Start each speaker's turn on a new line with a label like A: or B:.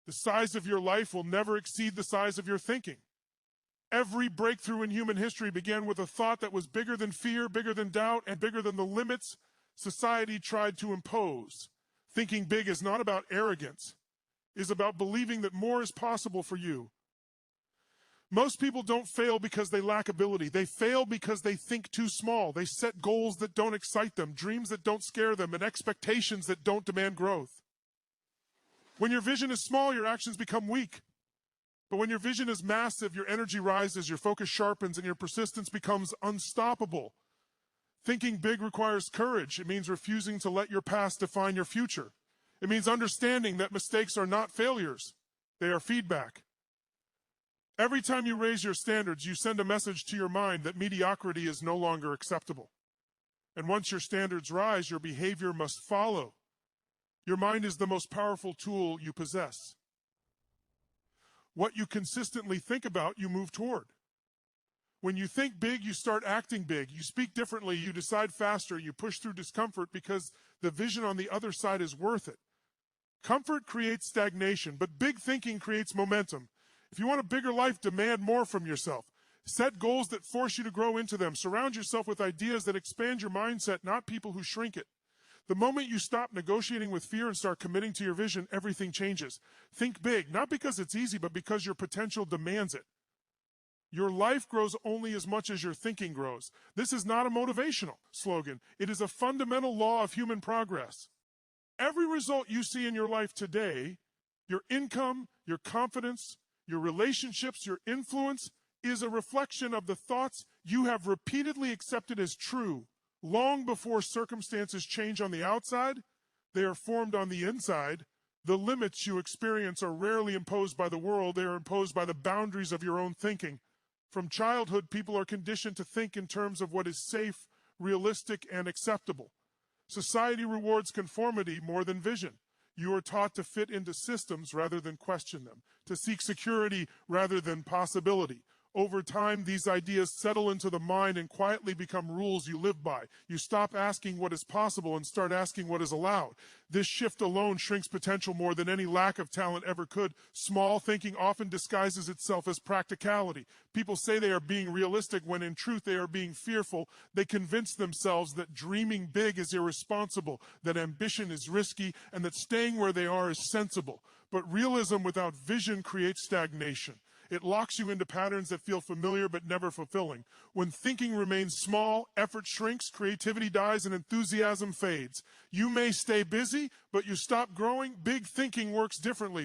A: The size of your life will never exceed the size of your thinking. Every breakthrough in human history began with a thought that was bigger than fear, bigger than doubt, and bigger than the limits society tried to impose. Thinking big is not about arrogance. It is about believing that more is possible for you. Most people don't fail because they lack ability. They fail because they think too small. They set goals that don't excite them, dreams that don't scare them, and expectations that don't demand growth. When your vision is small, your actions become weak. But when your vision is massive, your energy rises, your focus sharpens, and your persistence becomes unstoppable. Thinking big requires courage. It means refusing to let your past define your future. It means understanding that mistakes are not failures. They are feedback. Every time you raise your standards, you send a message to your mind that mediocrity is no longer acceptable. And once your standards rise, your behavior must follow. Your mind is the most powerful tool you possess. What you consistently think about, you move toward. When you think big, you start acting big. You speak differently, you decide faster, you push through discomfort because the vision on the other side is worth it. Comfort creates stagnation, but big thinking creates momentum. If you want a bigger life, demand more from yourself. Set goals that force you to grow into them. Surround yourself with ideas that expand your mindset, not people who shrink it. The moment you stop negotiating with fear and start committing to your vision, everything changes. Think big, not because it's easy, but because your potential demands it. Your life grows only as much as your thinking grows. This is not a motivational slogan. It is a fundamental law of human progress. Every result you see in your life today, your income, your confidence, your relationships, your influence, is a reflection of the thoughts you have repeatedly accepted as true. Long before circumstances change on the outside, they are formed on the inside. The limits you experience are rarely imposed by the world. They are imposed by the boundaries of your own thinking. From childhood, people are conditioned to think in terms of what is safe, realistic, and acceptable. Society rewards conformity more than vision. You are taught to fit into systems rather than question them, to seek security rather than possibility. Over time, these ideas settle into the mind and quietly become rules you live by. You stop asking what is possible and start asking what is allowed. This shift alone shrinks potential more than any lack of talent ever could. Small thinking often disguises itself as practicality. People say they are being realistic when in truth they are being fearful. They convince themselves that dreaming big is irresponsible, that ambition is risky, and that staying where they are is sensible. But realism without vision creates stagnation. It locks you into patterns that feel familiar but never fulfilling. When thinking remains small, effort shrinks, creativity dies, and enthusiasm fades. You may stay busy, but you stop growing. Big thinking works differently.